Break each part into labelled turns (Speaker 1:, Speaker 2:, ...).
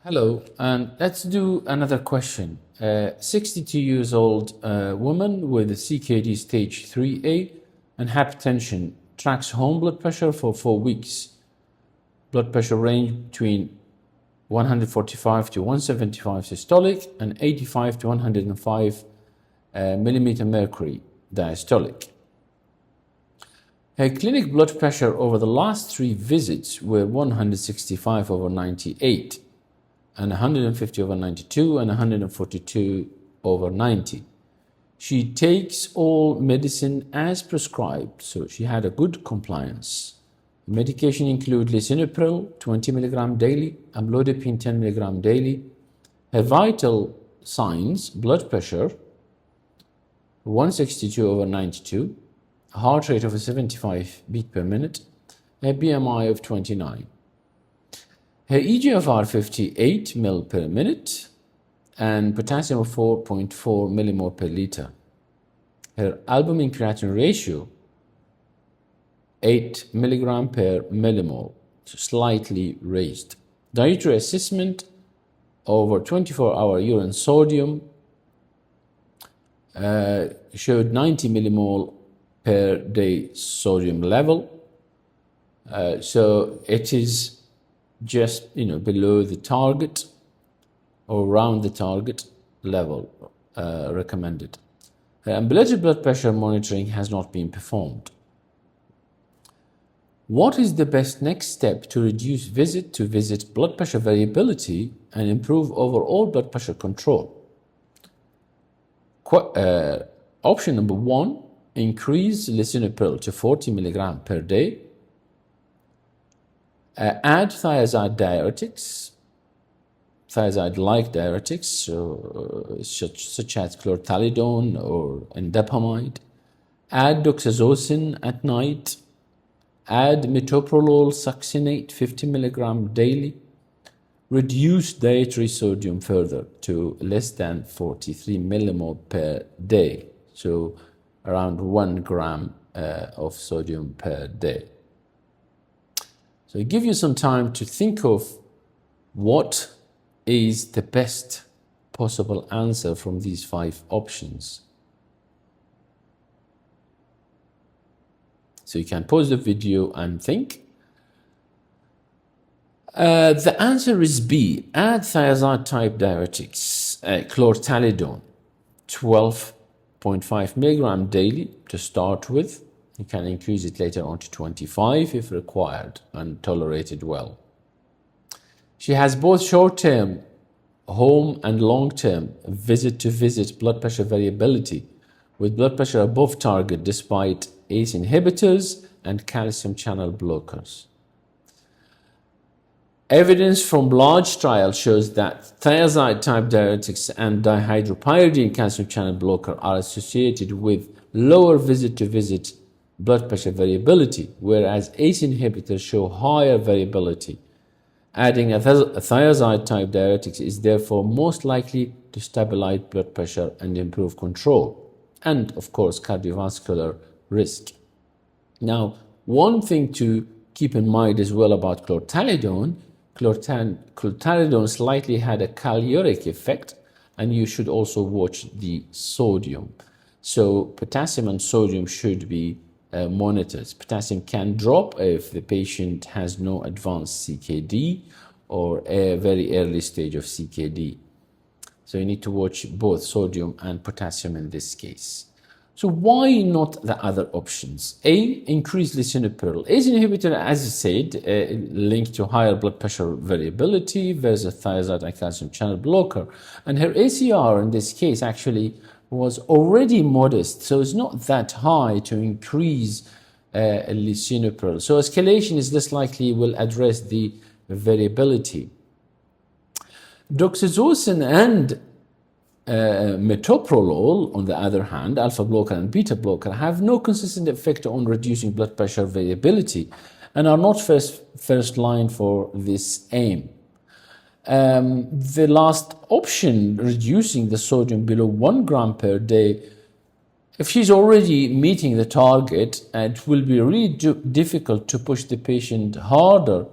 Speaker 1: Hello, and let's do another question. 62 years old woman with CKD stage 3A and hypertension tracks home blood pressure for 4 weeks. Blood pressure range between 145 to 175 systolic and 85 to 105 millimeter mercury diastolic. Her clinic blood pressure over the last 3 visits were 165 over 98. And 150 over 92 and 142 over 90. She takes all medicine as prescribed, so she had a good compliance. Medication include lisinopril 20 mg daily, amlodipine 10 mg daily. Her vital signs: blood pressure 162 over 92, heart rate of 75 beat per minute, a BMI of 29. Her EGFR 58 ml per minute and potassium of 4.4 millimole per liter. Her albumin creatinine ratio 8 milligram per millimole, so slightly raised. Dietary assessment over 24-hour urine sodium showed 90 millimole per day sodium level. So it is just below the target or around the target level recommended. Ambulatory blood pressure monitoring has not been performed. What is the best next step to reduce visit-to-visit blood pressure variability and improve overall blood pressure control? Option number 1, increase lisinopril to 40 milligram per day. Add thiazide diuretics, thiazide-like diuretics, such as chlorthalidone or indapamide. Add doxazocin at night. Add metoprolol succinate 50 milligram daily. Reduce dietary sodium further to less than 43 millimole per day, so around 1 gram of sodium per day. So give you some time to think of what is the best possible answer from these 5 options. So you can pause the video and think. The answer is B. Add thiazide type diuretics, chlorthalidone, 12.5 milligram daily to start with. You can increase it later on to 25 if required and tolerated well. She has both short-term, home and long-term visit-to-visit blood pressure variability with blood pressure above target despite ACE inhibitors and calcium channel blockers. Evidence from large trials shows that thiazide-type diuretics and dihydropyridine calcium channel blocker are associated with lower visit-to-visit blood pressure variability, whereas ACE inhibitors show higher variability. Adding a thiazide-type diuretics is therefore most likely to stabilize blood pressure and improve control, and of course cardiovascular risk. Now, one thing to keep in mind as well about chlorthalidone, chlorthalidone slightly had a caloric effect, and you should also watch the sodium. So potassium and sodium should be monitors. Potassium can drop if the patient has no advanced CKD or a very early stage of CKD. So you need to watch both sodium and potassium in this case. So why not the other options? A, increase lisinopril. ACE inhibitor, as I said, linked to higher blood pressure variability versus thiazide and calcium channel blocker. And her ACR in this case actually was already modest, so it's not that high to increase lisinopril. So escalation is less likely will address the variability. Doxazocin and metoprolol, on the other hand, alpha blocker and beta blocker, have no consistent effect on reducing blood pressure variability and are not first line for this aim. The last option, reducing the sodium below 1 gram per day, if she's already meeting the target, it will be really difficult to push the patient harder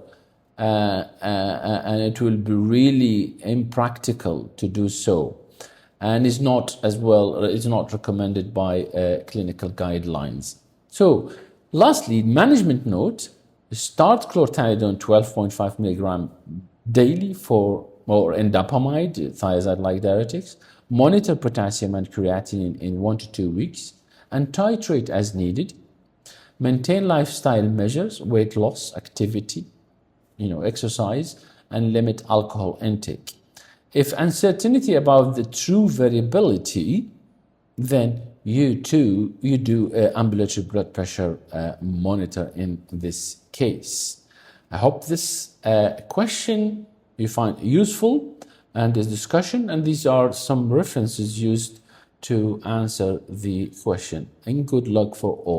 Speaker 1: and it will be really impractical to do so, and is not as well. It's not recommended by clinical guidelines. So, lastly, management note: start chlorthalidone 12.5 milligram daily for or indapamide, thiazide-like diuretics. Monitor potassium and creatinine in 1 to 2 weeks, and titrate as needed. Maintain lifestyle measures, weight loss, activity, exercise, and limit alcohol intake. If uncertainty about the true variability, then you do ambulatory blood pressure monitor in this case. I hope this question you find useful and this discussion, and these are some references used to answer the question. And good luck for all.